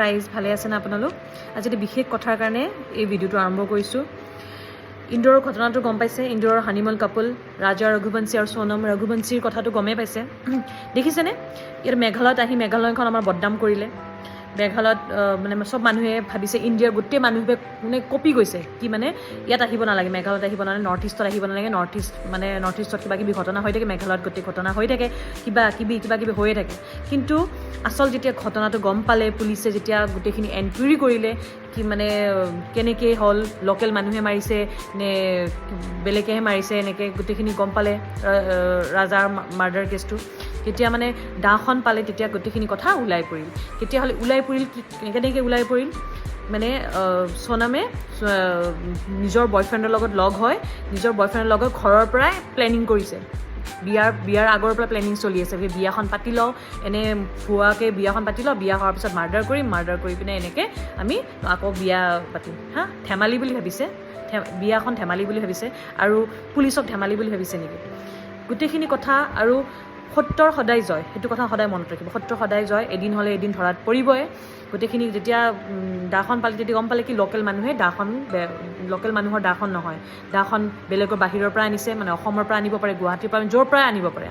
prize ভালে আছে না আপোনালোক আজি এটা বিশেষ কথাৰ কাৰণে এই ভিডিওটো আৰম্ভ কৰিছোঁ ইন্দোৰৰ ঘটনাটো গম পাইছে ইন্দোৰৰ হানিমল কাপল ৰাজা ৰঘুবংশী আৰু সোনম ৰঘুবংশীৰ কথাটো গমেই পাইছে দেখিছেনে ইয়াৰ মেঘালয়ত আহি মেঘালয়খন আমাৰ বদনাম কৰিলে মেঘালয়ত মানে সব মানুহে ভাবিছে ইণ্ডিয়াৰ গোটেই মানুহে মানে কপি গৈছে কি মানে ইয়াত আহিব নালাগে মেঘালয়ত আহিব নালাগে নৰ্থ ইষ্টত আহিব নালাগে নৰ্থ ইষ্টত কিবা কিবি ঘটনা হৈ থাকে মেঘালয়ত গোটেই ঘটনা হৈ থাকে কিবা কিবি হৈয়ে থাকে কিন্তু আচল যেতিয়া ঘটনাটো গম পালে পুলিচে যেতিয়া গোটেইখিনি এনকুৱাৰী কৰিলে কি মানে কেনেকৈ হ'ল লোকেল মানুহে মাৰিছে নে বেলেগেহে মাৰিছে এনেকৈ গোটেইখিনি গম পালে ৰাজাৰ মাৰ্ডাৰ কেছটো তেতিয়া মানে দাখন পালে তেতিয়া গোটেইখিনি কথা ওলাই পৰিল তেতিয়াহ'লে ওলাই পৰিল কি কেনেকৈ ওলাই পৰিল মানে সোনমে নিজৰ বয়ফ্ৰেণ্ডৰ লগত লগ হয় নিজৰ বয়ফ্ৰেণ্ডৰ লগত ঘৰৰ পৰাই প্লেনিং কৰিছে বিয়াৰ আগৰ পৰা প্লেনিং চলি আছে বিয়াখন পাতি লওঁ এনে ভুৱাকৈ বিয়াখন পাতি লওঁ বিয়া হোৱাৰ পিছত মাৰ্ডাৰ কৰি পিনে এনেকৈ আমি আকৌ বিয়া পাতিম হা ধেমালি বুলি ভাবিছে বিয়াখন ধেমালি বুলি ভাবিছে আৰু পুলিচক ধেমালি বুলি ভাবিছে নেকি গোটেইখিনি কথা আৰু সত্যৰ সদায় জয় সেইটো কথা সদায় মনত ৰাখিব সত্য সদায় জয় এদিন হ'লে এদিন ধৰাত পৰিবই গোটেইখিনি যেতিয়া দাখন পালে তেতিয়া গম পালে কি লোকেল মানুহৰ দাখন নহয় দাখন বেলেগৰ বাহিৰৰ পৰা আনিছে মানে অসমৰ পৰা আনিব পাৰে গুৱাহাটীৰ পৰা য'ৰ পৰা আনিব পাৰে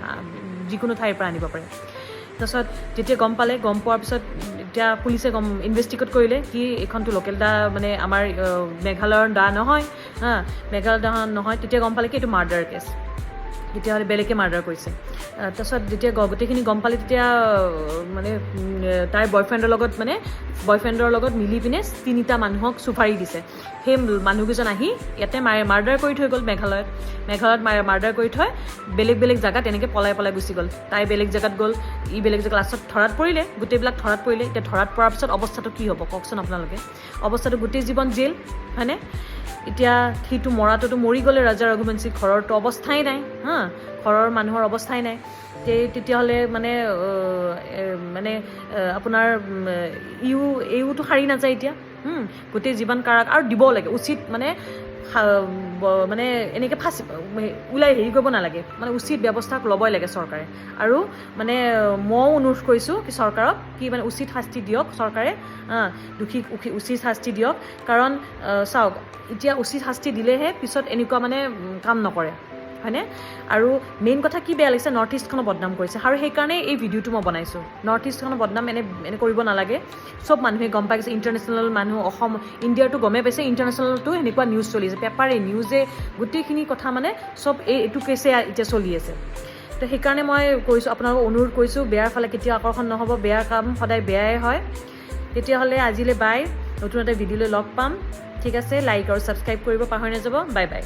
যিকোনো ঠাইৰ পৰা আনিব পাৰে তাৰপিছত যেতিয়া গম পোৱাৰ পিছত এতিয়া পুলিচে ইনভেষ্টিগেট কৰিলে কি এইখনতো লোকেল দা মানে আমাৰ মেঘালয়ৰ দা নহয় হা মেঘালয়ৰ দা নহয় তেতিয়া গম পালে কি এইটো মাৰ্ডাৰ কেছ তেতিয়াহ'লে বেলেগে মাৰ্ডাৰ কৰিছে তাৰপিছত যেতিয়া গোটেইখিনি গম পালে তেতিয়া মানে তাইৰ বয়ফ্ৰেণ্ডৰ লগত মিলি পিনে 3টা মানুহক চুফাৰি দিছে সেই মানুহকেইজন আহি ইয়াতে মাৰ্ডাৰ কৰি থৈ গ'ল মেঘালয়ত মাৰ্ডাৰ কৰি থৈ বেলেগ জেগাত এনেকৈ পলাই গুচি গ'ল তাই বেলেগ জেগাত গ'ল বেলেগ জেগাত লাষ্টত ধৰাত পৰিলে গোটেইবিলাক ধৰাত পৰিলে এতিয়া ধৰাত পৰাৰ পিছত অৱস্থাটো কি হ'ব কওকচোন আপোনালোকে অৱস্থাটো গোটেই জীৱন জেল হয়নে এতিয়া সিটো মৰাটোতো মৰি গ'লে ৰাজা ৰঘুবংশী ঘৰৰতো অৱস্থাই নাই হা ঘৰৰ মানুহৰ অৱস্থাই নাই তেতিয়াহ'লে মানে আপোনাৰ এইওতো সাৰি নাযায় এতিয়া গোটেই জীৱন কাৰাক আৰু দিব লাগে উচিত মানে এনেকৈ ওলাই হেৰি কৰিব নালাগে মানে উচিত ব্যৱস্থা ল'বই লাগে চৰকাৰে আৰু মানে ময়ো অনুৰোধ কৰিছোঁ কি চৰকাৰক কি মানে উচিত শাস্তি দিয়ক চৰকাৰে দোষীক উচিত শাস্তি দিয়ক কাৰণ চাওক এতিয়া উচিত শাস্তি দিলেহে পিছত এনেকুৱা মানে কাম নকৰে হয়নে আৰু মেইন কথা কি বেয়া লাগিছে নৰ্থ ইষ্টখনক বদনাম কৰিছে আৰু সেইকাৰণে এই ভিডিঅ'টো মই বনাইছোঁ নৰ্থ ইষ্টখনক বদনাম এনে কৰিব নালাগে চব মানুহে গম পাইছে ইণ্টাৰনেশ্যনেল মানুহ অসম ইণ্ডিয়াৰটো গমেই পাইছে ইণ্টাৰনেশ্যনেলটো সেনেকুৱা নিউজ চলি আছে পেপাৰে নিউজে গোটেইখিনি কথা মানে চব এইটো কেছে এতিয়া চলি আছে তো সেইকাৰণে মই কৈছোঁ আপোনালোকক অনুৰোধ কৰিছোঁ বেয়াৰ ফালে কেতিয়াও আকৰ্ষণ নহ'ব বেয়া কাম সদায় বেয়াই হয় তেতিয়াহ'লে আজিলৈ বাই নতুন এটা ভিডিঅ'লৈ লগ পাম ঠিক আছে লাইক আৰু ছাবস্ক্ৰাইব কৰিব পাহৰি নাযাব বাই